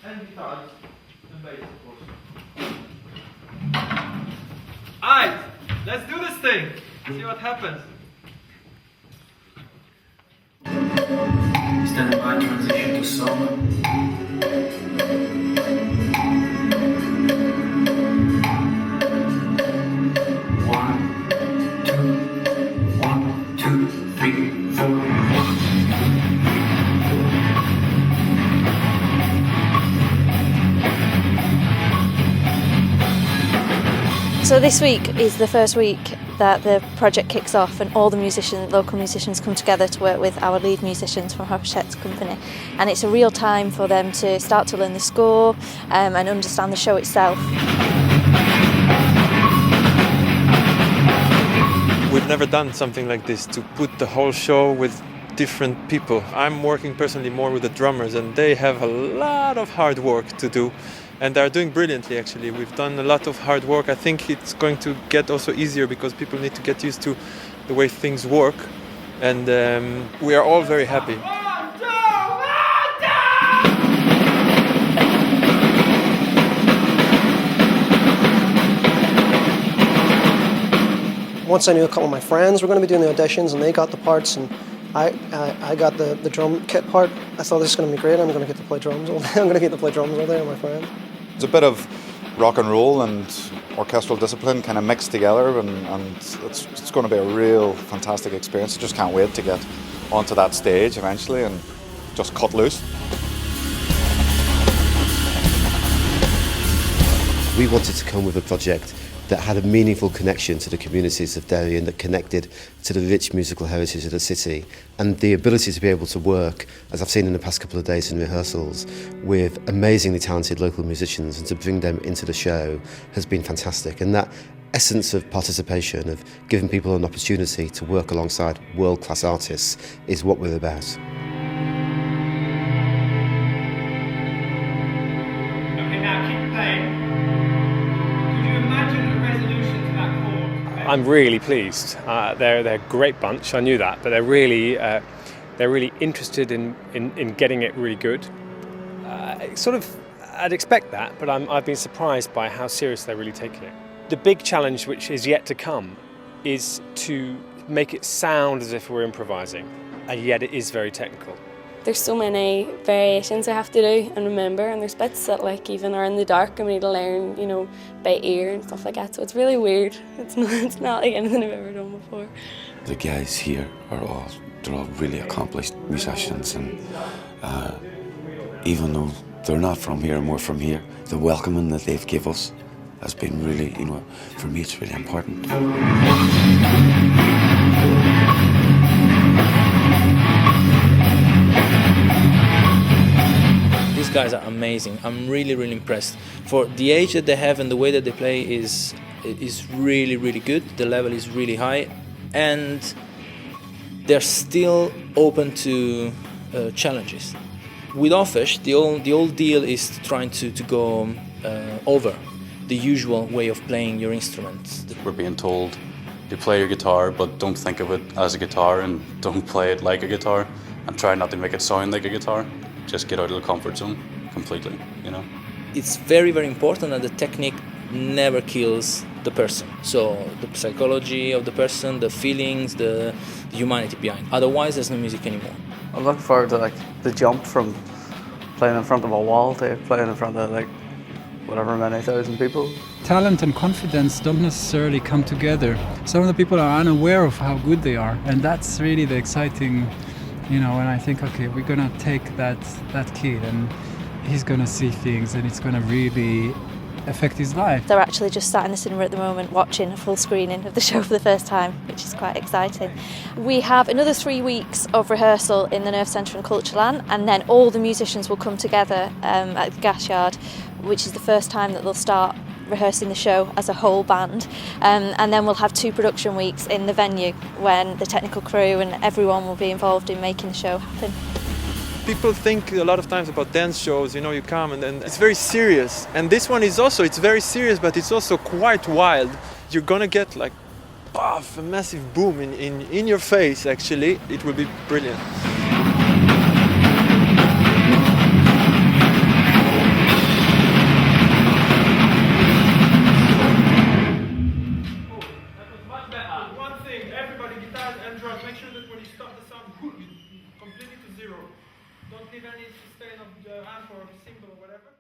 and guitars and bass, of course. Alright, let's do this thing. See what happens. Stand by, transition to solo. One, two, three, four. So this week is the first week that the project kicks off and all the local musicians come together to work with our lead musicians from Hofesh Shechter's company, and it's a real time for them to start to learn the score and understand the show itself. We've never done something like this, to put the whole show with different people. I'm working personally more with the drummers, and they have a lot of hard work to do. And they're doing brilliantly, actually. We've done a lot of hard work. I think it's going to get also easier because people need to get used to the way things work. And we are all very happy. Once I knew a couple of my friends were going to be doing the auditions and they got the parts, and I got the drum kit part. I thought this is going to be great. I'm going to get to play drums all day. I'm going to get to play drums all day with my friend. It's a bit of rock and roll and orchestral discipline kind of mixed together, and it's going to be a real fantastic experience. I just can't wait to get onto that stage eventually and just cut loose. We wanted to come with a project that had a meaningful connection to the communities of Derry and that connected to the rich musical heritage of the city, and the ability to be able to work, as I've seen in the past couple of days in rehearsals, with amazingly talented local musicians and to bring them into the show has been fantastic. And that essence of participation, of giving people an opportunity to work alongside world-class artists, is what we're about. Okay, now keep playing. Could you imagine a resolution to that chord? I'm really pleased. They're a great bunch. I knew that, but they're really interested in getting it really good. I'd expect that, but I've been surprised by how serious they're really taking it. The big challenge, which is yet to come, is to make it sound as if we're improvising, and yet it is very technical. There's so many variations I have to do and remember, and there's bits that even are in the dark and we need to learn, by ear and stuff like that. So it's really weird. It's not like anything I've ever done before. The guys here they're all really accomplished musicians, and even though they're not from here and we're from here, the welcoming that they've given us has been really, for me it's really important. These guys are amazing. I'm really, really impressed. For the age that they have and the way that they play is really, really good. The level is really high, and they're still open to challenges. With Hofesh, the old deal is trying to go over the usual way of playing your instruments. We're being told, you play your guitar, but don't think of it as a guitar and don't play it like a guitar, and try not to make it sound like a guitar. Just get out of the comfort zone completely, It's very, very important that the technique never kills the person. So the psychology of the person, the feelings, the humanity behind. Otherwise, there's no music anymore. I'm looking forward to the jump from playing in front of a wall to playing in front of whatever many thousand people. Talent and confidence don't necessarily come together. Some of the people are unaware of how good they are, and that's really the exciting, when I think, okay, we're gonna take that kid and he's gonna see things and it's gonna really affect his life. They're actually just sat in the cinema at the moment watching a full screening of the show for the first time, which is quite exciting. We have another 3 weeks of rehearsal in the Nerve Centre and Cultureland, and then all the musicians will come together at the Gas Yard, which is the first time that they'll start rehearsing the show as a whole band, and then we'll have 2 production weeks in the venue when the technical crew and everyone will be involved in making the show happen. People think a lot of times about dance shows, you come and then it's very serious. And this one is also, it's very serious, but it's also quite wild. You're gonna get a massive boom in your face, actually. It will be brilliant. everybody, guitars and drums, make sure that when you stop the sound, completely to zero. Don't leave any sustain of the amp or cymbal or whatever.